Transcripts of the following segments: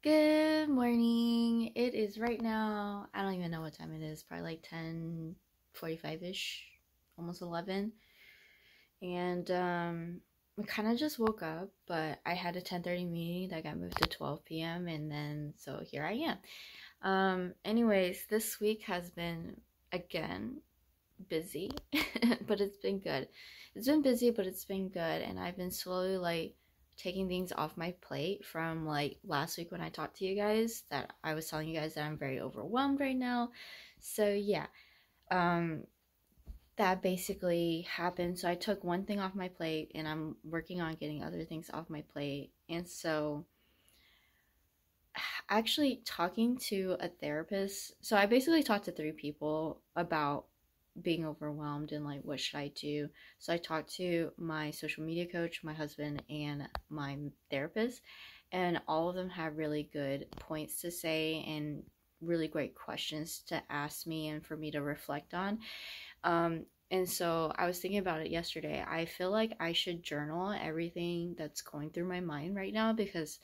Good morning. It is right now. I don't even know what time it is. Probably like 10:45ish, almost 11. And I kind of just woke up, but I had a 10:30 meeting that got moved to 12 p.m. and then so here I am. Anyways, this week has been again busy, but it's been good. It's been busy, but it's been good, and I've been slowly like taking things off my plate from like last week when I talked to you guys that I was telling you guys that I'm very overwhelmed right now. So yeah, um that basically happened. So I took one thing off my plate and I'm working on getting other things off my plate. And so actually talking to a therapist. So I basically talked to three people about being overwhelmed and like what should I do. So I talked to my social media coach, my husband, and my therapist, and all of them have really good points to say and really great questions to ask me and for me to reflect on. And so I was thinking about it yesterday. I feel like I should journal everything that's going through my mind right now because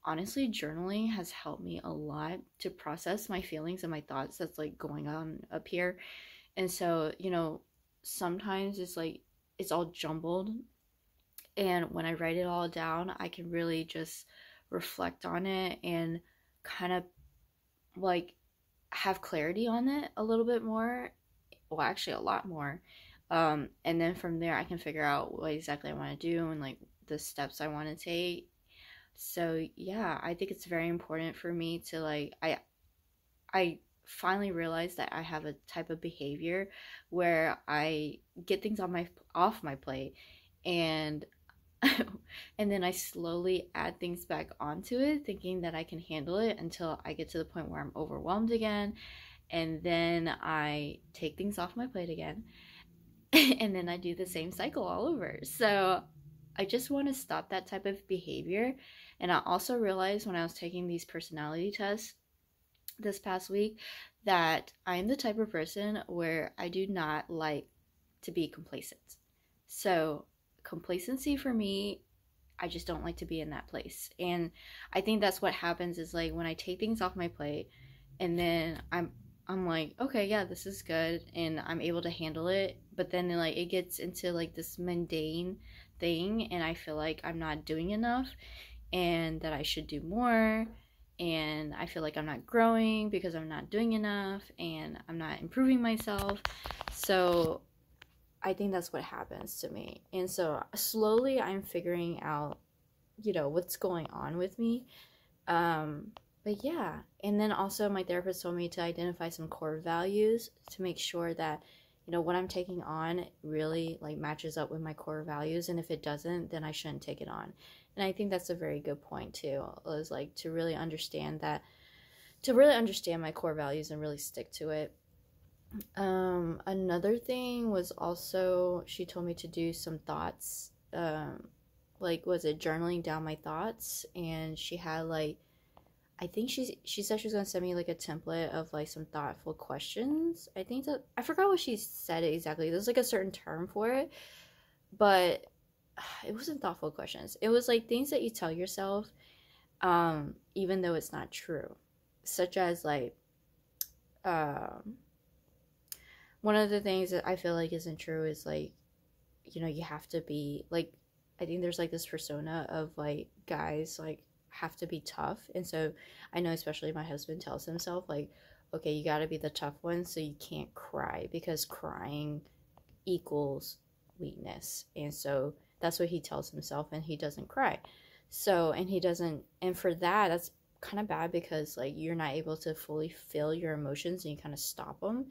honestly, journaling has helped me a lot to process my feelings and my thoughts that's like going on up here. And so, sometimes it's like it's all jumbled. And when I write it all down, I can really just reflect on it and kind of like have clarity on it a little bit more. Well, actually, a lot more. And then from there, I can figure out what exactly I want to do and like the steps I want to take. So yeah, I think it's very important for me to like I finally realized that I have a type of behavior where I get things on my off my plate and and then I slowly add things back onto it thinking that I can handle it until I get to the point where I'm overwhelmed again, and then I take things off my plate again and then I do the same cycle all over. So I just want to stop that type of behavior. And I also realized when I was taking these personality tests this past week that I am the type of person where I do not like to be complacent. So, complacency for me, I just don't like to be in that place. And I think that's what happens is like when I take things off my plate and then I'm like, okay, yeah, this is good and I'm able to handle it, but then like it gets into like this mundane thing and I feel like I'm not doing enough and that I should do more. And I feel like I'm not growing because I'm not doing enough and I'm not improving myself. So I think that's what happens to me. And so slowly I'm figuring out, what's going on with me. Um, but yeah. And then also my therapist told me to identify some core values to make sure that, what I'm taking on really like matches up with my core values. And if it doesn't, then I shouldn't take it on. And I think that's a very good point too, is like to really understand my core values and really stick to it. Another thing was also she told me to do some thoughts, like was it journaling down my thoughts, and she had like I think she said she was gonna send me like a template of like some thoughtful questions. I think that I forgot what she said exactly. There's like a certain term for it, but it wasn't thoughtful questions. It was like things that you tell yourself, even though it's not true, such as like um one of the things that I feel like isn't true is like, you have to be like, I think there's like this persona of like guys like have to be tough. And so I know, especially my husband tells himself, like, okay, you got to be the tough one so you can't cry because crying equals weakness. And so that's what he tells himself, and he doesn't cry. So, and he doesn't, and for that, that's kind of bad because like you're not able to fully feel your emotions and you kind of stop them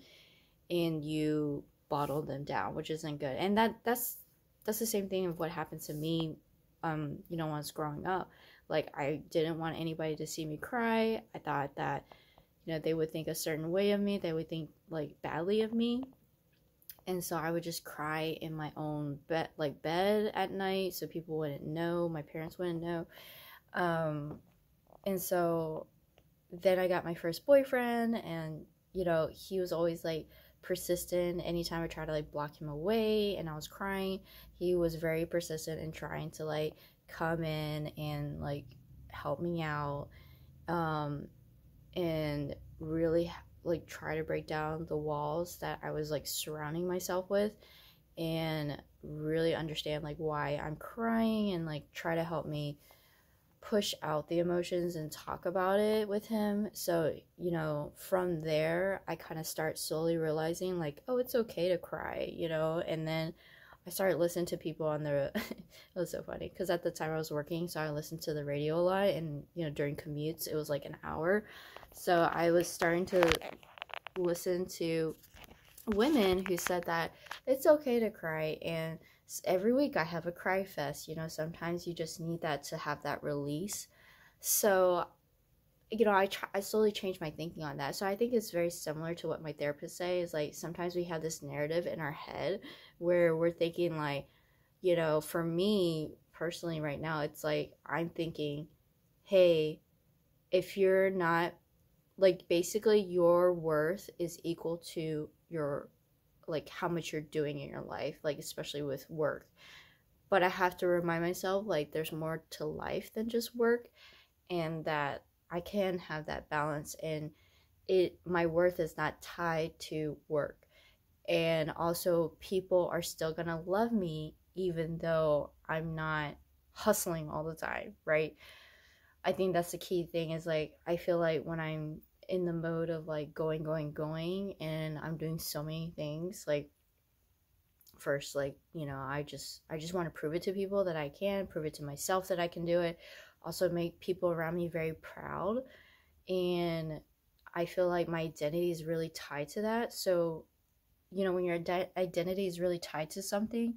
and you bottle them down, which isn't good. And that's the same thing of what happened to me, when I was growing up. Like I didn't want anybody to see me cry. I thought that, they would think a certain way of me. They would think like badly of me. And so I would just cry in my own bed at night so people wouldn't know, my parents wouldn't know. Um, and so then I got my first boyfriend, and he was always like persistent. Anytime I tried to like block him away and I was crying, he was very persistent in trying to like come in and like help me out. and really like try to break down the walls that I was like surrounding myself with, and really understand like why I'm crying, and like try to help me push out the emotions and talk about it with him. So, from there, I kind of start slowly realizing, like, oh, it's okay to cry, and then I started listening to people on the, it was so funny because at the time I was working, so I listened to the radio a lot, and, during commutes, it was like an hour. So I was starting to listen to women who said that it's okay to cry, and every week I have a cry fest. Sometimes you just need that to have that release. So I slowly changed my thinking on that. So I think it's very similar to what my therapist say, is like sometimes we have this narrative in our head where we're thinking like, for me personally right now, it's like I'm thinking, hey, if you're not, like, basically your worth is equal to your, like, how much you're doing in your life, like especially with work. But I have to remind myself like there's more to life than just work, and that I can have that balance, and my worth is not tied to work. And also people are still going to love me even though I'm not hustling all the time, right? I think that's the key thing, is like I feel like when I'm in the mode of like going and I'm doing so many things, like first, like, I just want to prove it to people that I can, prove it to myself that I can do it, also make people around me very proud. And I feel like my identity is really tied to that. So, when your identity is really tied to something,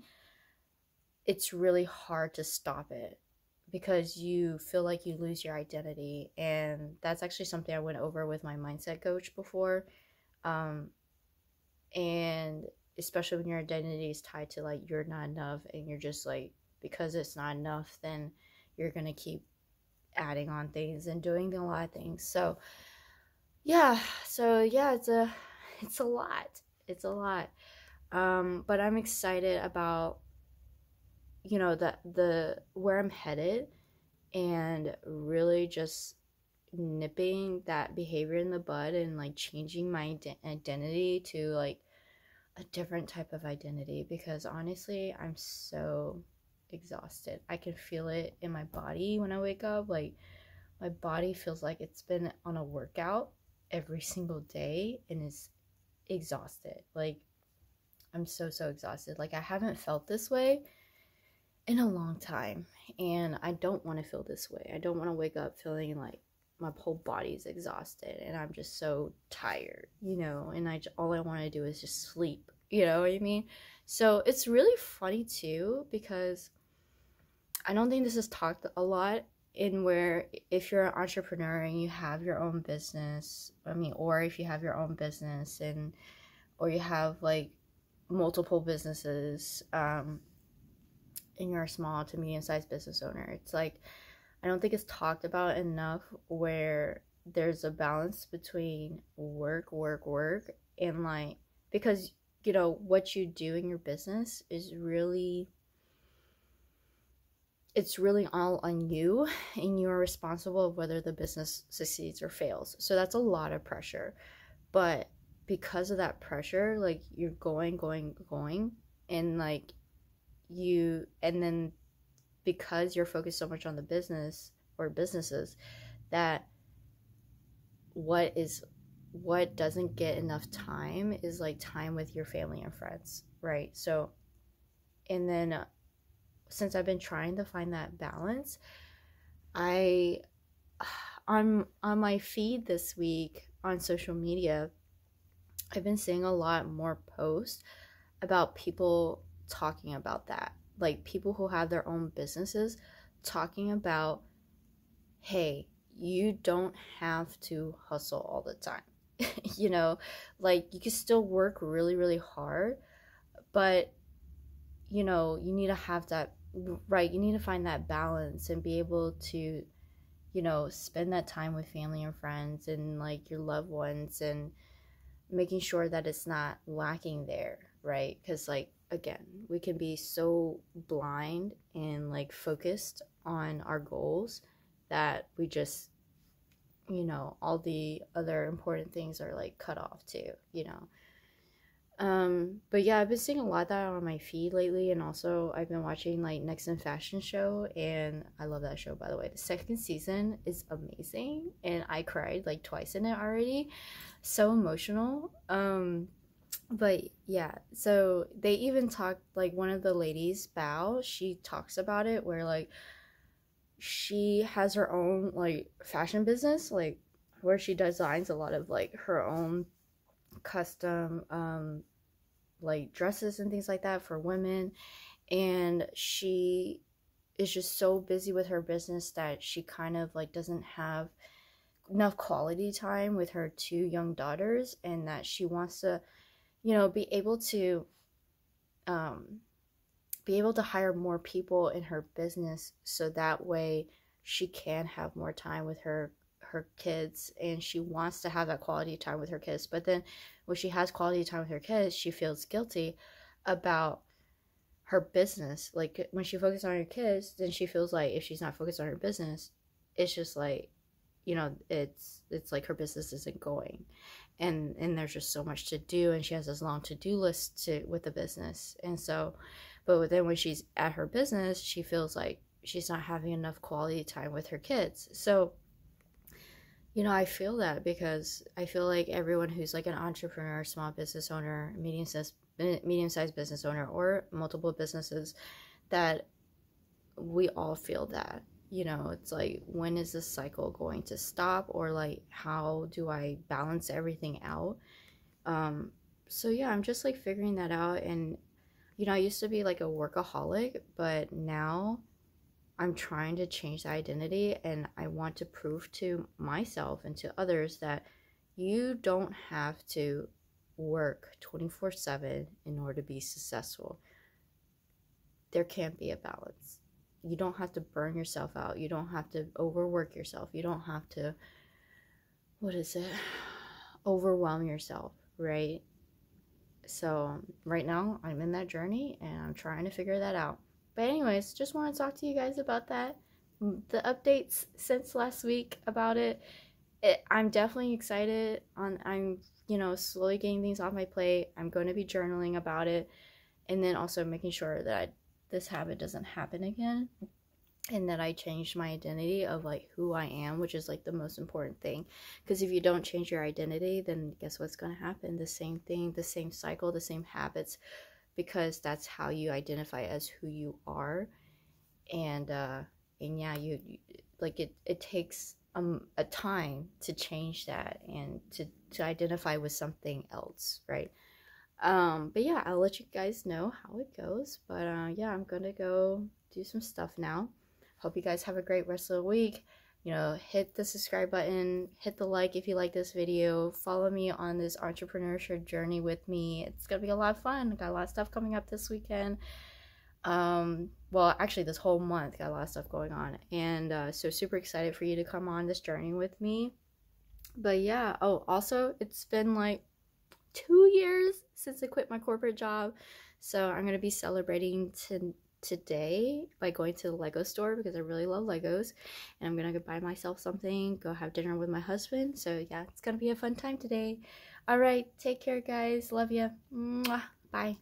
it's really hard to stop it because you feel like you lose your identity. And that's actually something I went over with my mindset coach before. Um, and especially when your identity is tied to like you're not enough, and you're just like, because it's not enough, then you're gonna keep adding on things and doing a lot of things. So yeah, it's a lot. It's a lot. But I'm excited about, the where I'm headed, and really just nipping that behavior in the bud, and like changing my identity to like a different type of identity, because honestly, I'm so exhausted. I can feel it in my body when I wake up. Like, my body feels like it's been on a workout every single day and is exhausted. Like, I'm so exhausted. Like, I haven't felt this way in a long time, and I don't want to feel this way. I don't want to wake up feeling like my whole body's exhausted and I'm just so tired, and all I want to do is just sleep. You know what I mean? So it's really funny too, because I don't think this is talked a lot, in where if you're an entrepreneur and you have your own business, or if you have your own business, and or you have like multiple businesses, and you're a small to medium-sized business owner, it's like I don't think it's talked about enough, where there's a balance between work, and like, because what you do in your business is really, it's really all on you, and you're responsible of whether the business succeeds or fails. So that's a lot of pressure. But because of that pressure, like, you're going, and like and then because you're focused so much on the business or businesses, that what doesn't get enough time is like time with your family and friends, right? So, and then since I've been trying to find that balance, I on my feed this week on social media, I've been seeing a lot more posts about people talking about that, like people who have their own businesses talking about, hey, you don't have to hustle all the time. Like, you can still work really hard, but you need to have that, right? You need to find that balance and be able to spend that time with family and friends and like your loved ones, and making sure that it's not lacking there, right? Because, like, again, we can be so blind and like focused on our goals that we just you know, all the other important things are like cut off too, you know. But yeah, I've been seeing a lot of that on my feed lately, and also I've been watching like Next in Fashion show, and I love that show, by the way. The second season is amazing, and I cried like twice in it already. So emotional. But yeah, so they even talked, like one of the ladies, Bao, she talks about it where like she has her own like fashion business, like where she designs a lot of like her own custom like dresses and things like that for women, and she is just so busy with her business that she kind of like doesn't have enough quality time with her two young daughters, and that she wants to, you know, um be able to hire more people in her business so that way she can have more time with her kids, and she wants to have that quality time with her kids. But then when she has quality time with her kids, she feels guilty about her business. Like when she focuses on her kids, then she feels like if she's not focused on her business, it's just like, you know, it's like her business isn't going, and there's just so much to do, and she has this long to-do list to with the business. And so, but then when she's at her business, she feels like she's not having enough quality time with her kids. So, you know, I feel that, because I feel like everyone who's like an entrepreneur, small business owner, medium-sized business owner, or multiple businesses, that we all feel that. You know, it's like, when is this cycle going to stop, or like how do I balance everything out? So yeah, I'm just like figuring that out. And you know, I used to be like a workaholic, but now I'm trying to change the identity, and I want to prove to myself and to others that you don't have to work 24/7 in order to be successful. There can't be a balance. You don't have to burn yourself out. You don't have to overwork yourself. You don't have to, what is it? Overwhelm yourself, right? So, right now, I'm in that journey and I'm trying to figure that out. But, anyways, just want to talk to you guys about that. The updates since last week about I'm definitely excited. I'm, you know, slowly getting things off my plate. I'm going to be journaling about it, and then also making sure that this habit doesn't happen again, and that I changed my identity of like who I am, which is like the most important thing. Because if you don't change your identity, then guess what's going to happen? The same thing, the same cycle, the same habits, because that's how you identify as who you are. And yeah, you like it takes a time to change that, and to identify with something else, right? But yeah, I'll let you guys know how it goes. But yeah, I'm gonna go do some stuff now. Hope you guys have a great rest of the week. You know, hit the subscribe button, hit the like if you like this video. Follow me on this entrepreneurship journey with me. It's gonna be a lot of fun. Got a lot of stuff coming up this weekend. Well, actually, this whole month got a lot of stuff going on, and so super excited for you to come on this journey with me. But yeah, oh, also, it's been like 2 years since I quit my corporate job, so I'm gonna be celebrating today by going to the Lego store, because I really love Legos, and I'm gonna go buy myself something, go have dinner with my husband. So yeah, it's gonna be a fun time today. All right, take care, guys. Love you. Bye.